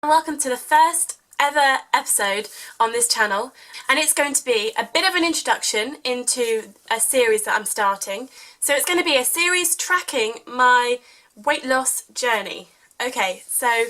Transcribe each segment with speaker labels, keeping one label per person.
Speaker 1: Welcome to the first ever episode on this channel, and it's going to be a bit of an introduction into a series that I'm starting. So it's going to be a series tracking my weight loss journey. Okay, so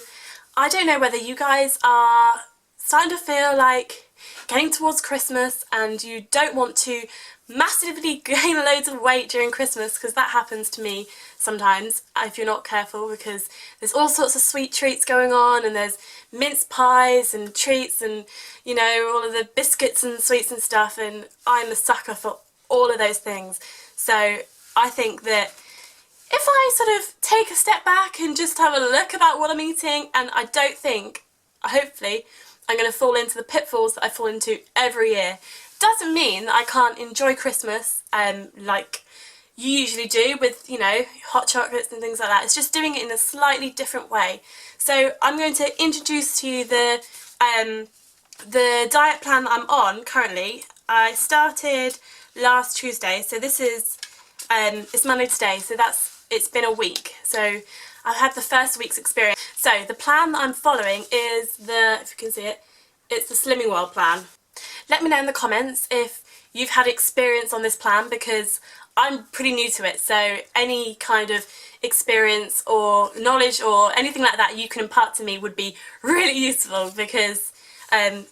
Speaker 1: I don't know whether you guys are starting to feel like getting towards Christmas and you don't want to massively gain loads of weight during Christmas, because that happens to me sometimes if you're not careful, because there's all sorts of sweet treats going on, and there's mince pies and treats and, you know, all of the biscuits and sweets and stuff, and I'm a sucker for all of those things. So I think that if I sort of take a step back and just have a look about what I'm eating, and I don't think, hopefully, I'm going to fall into the pitfalls that I fall into every year. Doesn't mean that I can't enjoy Christmas like you usually do with, you know, hot chocolates and things like that. It's just doing it in a slightly different way. So I'm going to introduce to you the diet plan that I'm on currently. I started last Tuesday, so this is it's Monday today, so it's been a week. So I've had the first week's experience. So the plan that I'm following is if you can see it, it's the Slimming World plan. Let me know in the comments if you've had experience on this plan, because I'm pretty new to it, so any kind of experience or knowledge or anything like that you can impart to me would be really useful, because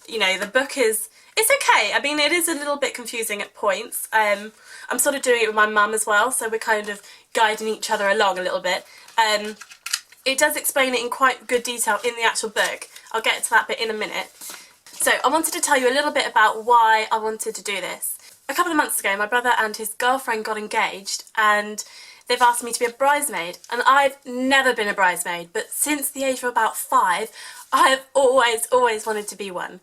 Speaker 1: you know, the book it's okay. I mean, it is a little bit confusing at points. I'm sort of doing it with my mum as well, so we're kind of guiding each other along a little bit. It does explain it in quite good detail in the actual book. I'll get to that bit in a minute. So I wanted to tell you a little bit about why I wanted to do this. A couple of months ago, my brother and his girlfriend got engaged, and they've asked me to be a bridesmaid, and I've never been a bridesmaid, but since the age of about 5, I've always wanted to be one.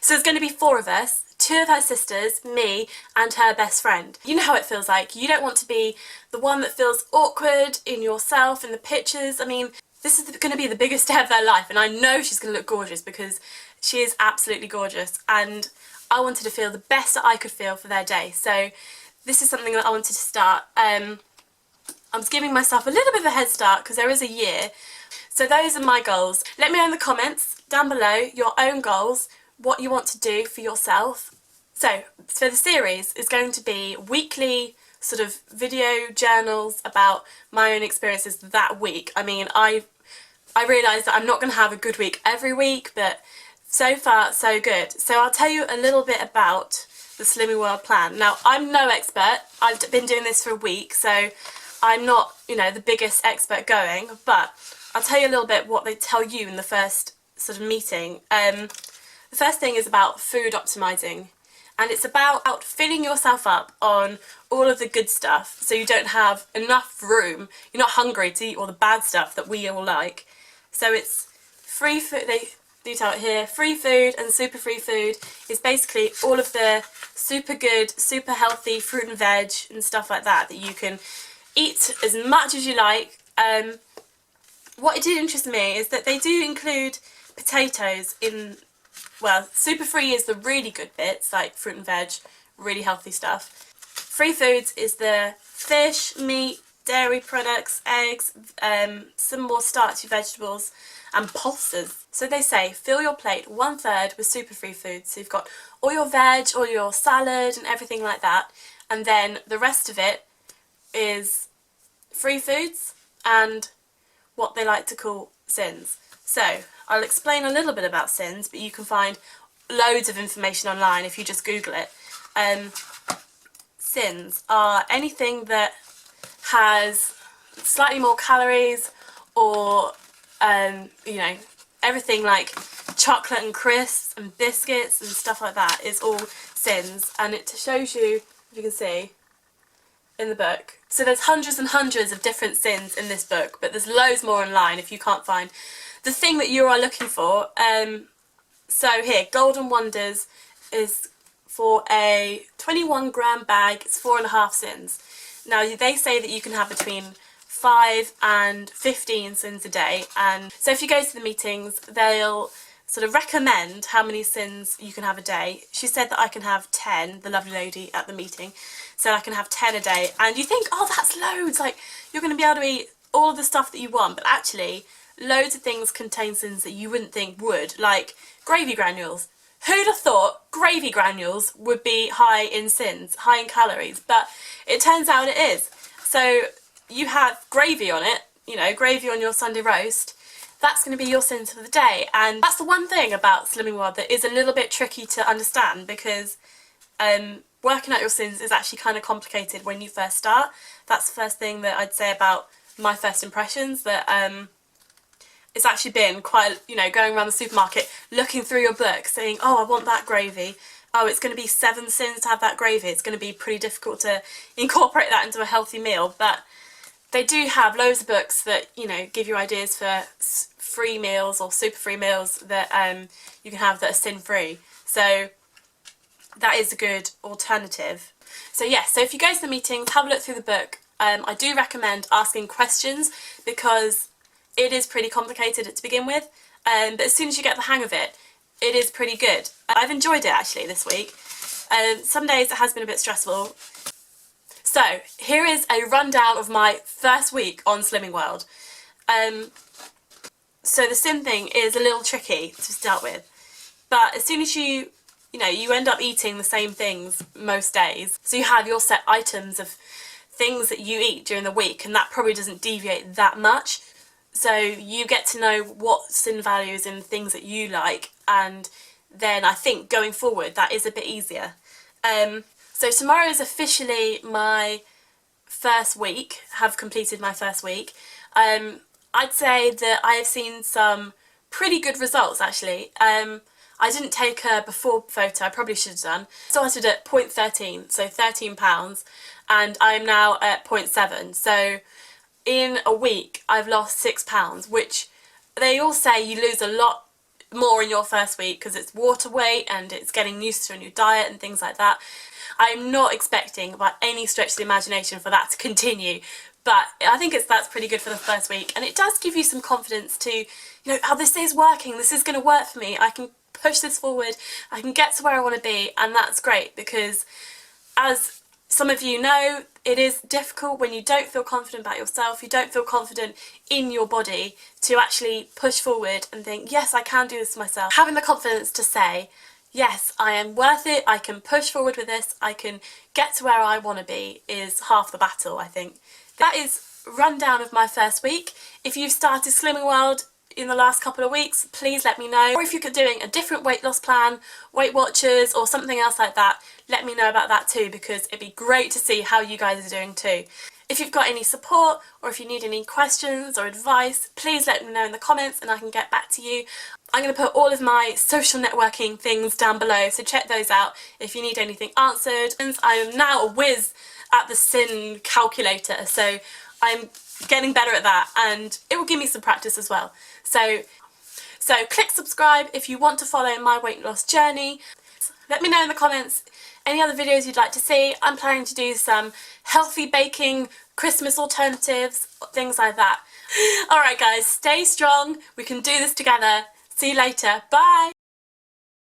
Speaker 1: So there's going to be 4 of us, 2 of her sisters, me, and her best friend. You know how it feels like. You don't want to be the one that feels awkward in yourself in the pictures. I mean, this is going to be the biggest day of their life, and I know she's going to look gorgeous, because she is absolutely gorgeous, and I wanted to feel the best that I could feel for their day. So this is something that I wanted to start. I was giving myself a little bit of a head start because there is a year. So those are my goals. Let me know in the comments down below your own goals, what you want to do for yourself. So the series is going to be weekly sort of video journals about my own experiences that week. I mean, I realise that I'm not going to have a good week every week, but so far so good. So I'll tell you a little bit about the Slimming World plan. Now, I'm no expert. I've been doing this for a week, so I'm not, you know, the biggest expert going, but I'll tell you a little bit what they tell you in the first sort of meeting. The first thing is about food optimizing, and it's about filling yourself up on all of the good stuff so you don't have enough room, you're not hungry to eat all the bad stuff that we all like. So it's free food. They detail it here. Free food and super free food is basically all of the super good, super healthy fruit and veg and stuff like that that you can eat as much as you like. What it did interest me is that they do include potatoes in, well, super free is the really good bits, like fruit and veg, really healthy stuff. Free foods is the fish, meat, dairy products, eggs, some more starchy vegetables, and pulses. So they say fill your plate 1/3 with super free foods. So you've got all your veg, all your salad and everything like that, and then the rest of it is free foods and what they like to call sins. So I'll explain a little bit about sins, but you can find loads of information online if you just Google it. Sins are anything that has slightly more calories, or you know, everything like chocolate and crisps and biscuits and stuff like that is all sins. And it shows you, if you can see in the book, so there's hundreds and hundreds of different sins in this book, but there's loads more online if you can't find the thing that you are looking for. So here, Golden Wonders is for a 21-gram bag. It's 4.5 sins. Now they say that you can have between 5 and 15 sins a day, and so if you go to the meetings, they'll sort of recommend how many sins you can have a day. She said that I can have 10, the lovely lady at the meeting said I can have 10 a day, and you think, oh, that's loads, like you're going to be able to eat all the stuff that you want, but actually loads of things contain sins that you wouldn't think would, like gravy granules. Who'd have thought gravy granules would be high in sins, high in calories? But it turns out it is. So you have gravy on it, you know, gravy on your Sunday roast. That's going to be your sins for the day. And that's the one thing about Slimming World that is a little bit tricky to understand, because working out your sins is actually kind of complicated when you first start. That's the first thing that I'd say about my first impressions, that it's actually been quite, you know, going around the supermarket, looking through your book, saying, oh, I want that gravy. Oh, it's going to be 7 sins to have that gravy. It's going to be pretty difficult to incorporate that into a healthy meal. But they do have loads of books that, you know, give you ideas for free meals or super free meals that you can have that are sin-free. So that is a good alternative. So yes, so if you go to the meetings, have a look through the book. I do recommend asking questions, because it is pretty complicated to begin with, but as soon as you get the hang of it, it is pretty good. I've enjoyed it actually this week. Some days it has been a bit stressful. So here is a rundown of my first week on Slimming World. So the sin thing is a little tricky to start with, but as soon as you end up eating the same things most days, so you have your set items of things that you eat during the week, and that probably doesn't deviate that much. So you get to know what sin values and things that you like, and then I think going forward that is a bit easier. So tomorrow is officially my first week, have completed my first week. I'd say that I have seen some pretty good results actually. I didn't take a before photo, I probably should have done. Started at 0.13, so 13 pounds, and I'm now at 0.7. So in a week I've lost 6 pounds, which they all say you lose a lot more in your first week because it's water weight and it's getting used to a new diet and things like that. I'm not expecting by any stretch of the imagination for that to continue, but I think that's pretty good for the first week, and it does give you some confidence to, you know, oh, this is working, this is going to work for me, I can push this forward, I can get to where I want to be. And that's great, because as some of you know, it is difficult when you don't feel confident about yourself, you don't feel confident in your body, to actually push forward and think, yes, I can do this myself. Having the confidence to say, yes, I am worth it, I can push forward with this, I can get to where I want to be, is half the battle, I think. That is rundown of my first week. If you've started Slimming World in the last couple of weeks, please let me know. Or if you're doing a different weight loss plan, Weight Watchers or something else like that, let me know about that too, because it'd be great to see how you guys are doing too. If you've got any support or if you need any questions or advice, please let me know in the comments and I can get back to you. I'm going to put all of my social networking things down below, so check those out if you need anything answered. And I am now a whiz at the sin calculator, so I'm getting better at that, and it will give me some practice as well. So click subscribe if you want to follow my weight loss journey. Let me know in the comments any other videos you'd like to see. I'm planning to do some healthy baking, Christmas alternatives, things like that. Alright guys, stay strong, we can do this together. See you later, bye!